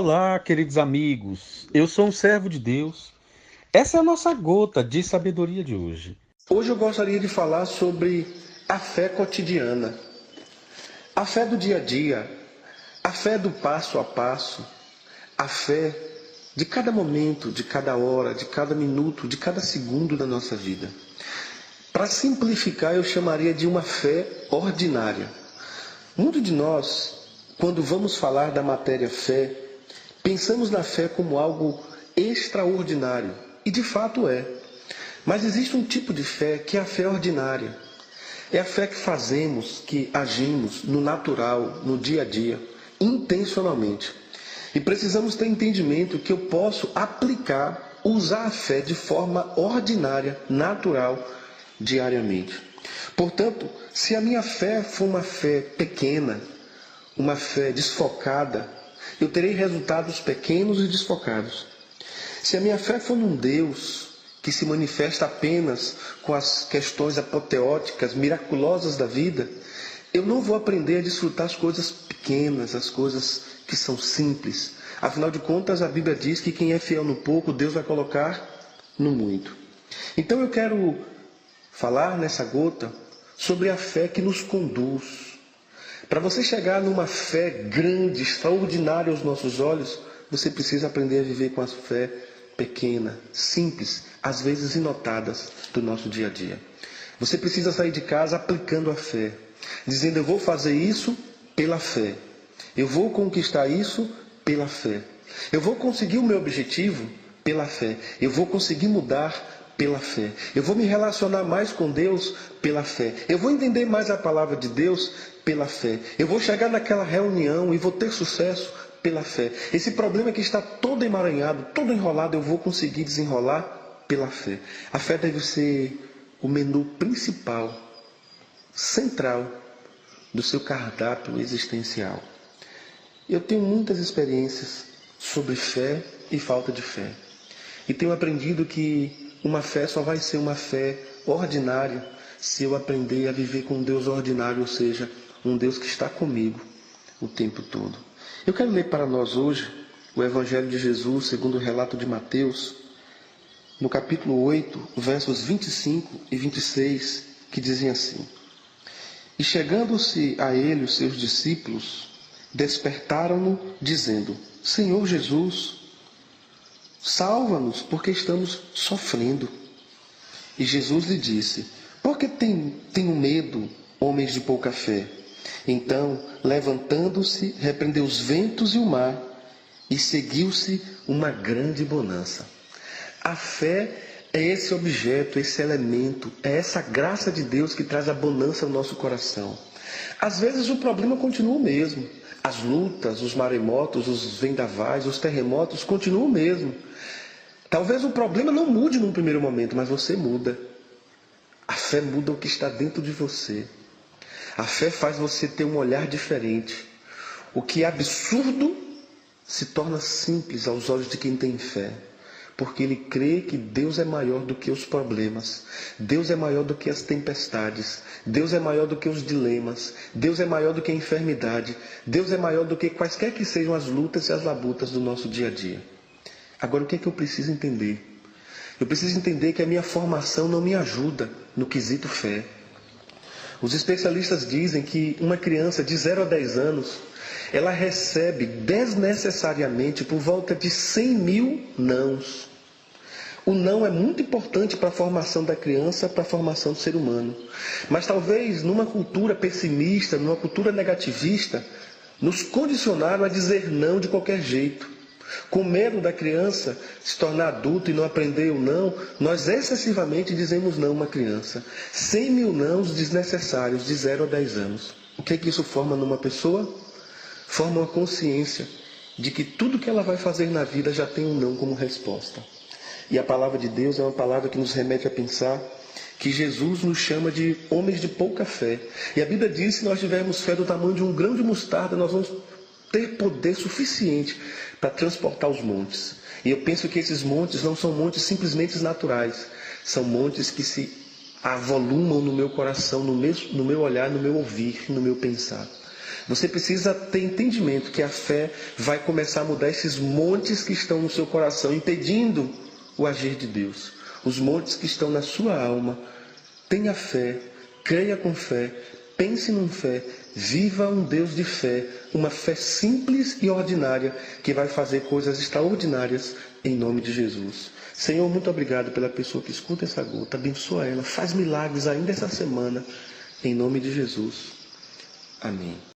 Olá, queridos amigos. Eu sou um servo de Deus. Essa é a nossa gota de sabedoria de hoje. Hoje eu gostaria de falar sobre a fé cotidiana, a fé do dia a dia, a fé do passo a passo, a fé de cada momento, de cada hora, de cada minuto, de cada segundo da nossa vida. Para simplificar, eu chamaria de uma fé ordinária. Muitos de nós, quando vamos falar da matéria fé, pensamos na fé como algo extraordinário, e de fato é. Mas existe um tipo de fé que é a fé ordinária. É a fé que fazemos, que agimos no natural, no dia a dia, intencionalmente. E precisamos ter entendimento que eu posso aplicar, usar a fé de forma ordinária, natural, diariamente. Portanto, se a minha fé for uma fé pequena, uma fé desfocada, eu terei resultados pequenos e desfocados. Se a minha fé for num Deus que se manifesta apenas com as questões apoteóticas, miraculosas da vida, eu não vou aprender a desfrutar as coisas pequenas, as coisas que são simples. Afinal de contas, a Bíblia diz que quem é fiel no pouco, Deus vai colocar no muito. Então eu quero falar nessa gota sobre a fé que nos conduz. Para você chegar numa fé grande, extraordinária aos nossos olhos, você precisa aprender a viver com a fé pequena, simples, às vezes inotadas do nosso dia a dia. Você precisa sair de casa aplicando a fé, dizendo: eu vou fazer isso pela fé, eu vou conquistar isso pela fé, eu vou conseguir o meu objetivo pela fé, eu vou conseguir mudar pela fé, eu vou me relacionar mais com Deus pela fé, eu vou entender mais a palavra de Deus pela fé, eu vou chegar naquela reunião e vou ter sucesso pela fé. Esse problema que está todo emaranhado, todo enrolado, eu vou conseguir desenrolar pela fé. A fé deve ser o menu principal, central do seu cardápio existencial. Eu tenho muitas experiências sobre fé e falta de fé. E tenho aprendido que uma fé só vai ser uma fé ordinária se eu aprender a viver com um Deus ordinário, ou seja, um Deus que está comigo o tempo todo. Eu quero ler para nós hoje o Evangelho de Jesus, segundo o relato de Mateus, no capítulo 8, versos 25 e 26, que dizem assim: E chegando-se a ele os seus discípulos, despertaram-no, dizendo: Senhor Jesus, salva-nos, porque estamos sofrendo. E Jesus lhe disse: Por que tenho medo, homens de pouca fé? Então, levantando-se, repreendeu os ventos e o mar, e seguiu-se uma grande bonança. A fé é esse objeto, esse elemento, é essa graça de Deus que traz a bonança ao nosso coração. Às vezes o problema continua o mesmo. As lutas, os maremotos, os vendavais, os terremotos continuam o mesmo. Talvez o problema não mude num primeiro momento, mas você muda. A fé muda o que está dentro de você. A fé faz você ter um olhar diferente. O que é absurdo se torna simples aos olhos de quem tem fé. Porque ele crê que Deus é maior do que os problemas. Deus é maior do que as tempestades. Deus é maior do que os dilemas. Deus é maior do que a enfermidade. Deus é maior do que quaisquer que sejam as lutas e as labutas do nosso dia a dia. Agora, o que é que eu preciso entender? Eu preciso entender que a minha formação não me ajuda no quesito fé. Os especialistas dizem que uma criança de 0 a 10 anos, ela recebe desnecessariamente por volta de 100 mil nãos. O não é muito importante para a formação da criança, para a formação do ser humano. Mas talvez numa cultura pessimista, numa cultura negativista, nos condicionaram a dizer não de qualquer jeito. Com medo da criança se tornar adulta e não aprender o não, nós excessivamente dizemos não a uma criança. 100 mil nãos desnecessários de 0 a 10 anos. O que é que isso forma numa pessoa? Forma uma consciência de que tudo que ela vai fazer na vida já tem um não como resposta. E a palavra de Deus é uma palavra que nos remete a pensar que Jesus nos chama de homens de pouca fé. E a Bíblia diz que se nós tivermos fé do tamanho de um grão de mostarda, nós vamos ter poder suficiente para transportar os montes. E eu penso que esses montes não são montes simplesmente naturais. São montes que se avolumam no meu coração, no meu olhar, no meu ouvir, no meu pensar. Você precisa ter entendimento que a fé vai começar a mudar esses montes que estão no seu coração, impedindo o agir de Deus. Os montes que estão na sua alma. Tenha fé, creia com fé, pense em fé, viva um Deus de fé, uma fé simples e ordinária que vai fazer coisas extraordinárias em nome de Jesus. Senhor, muito obrigado pela pessoa que escuta essa gota, abençoa ela, faz milagres ainda essa semana, em nome de Jesus. Amém.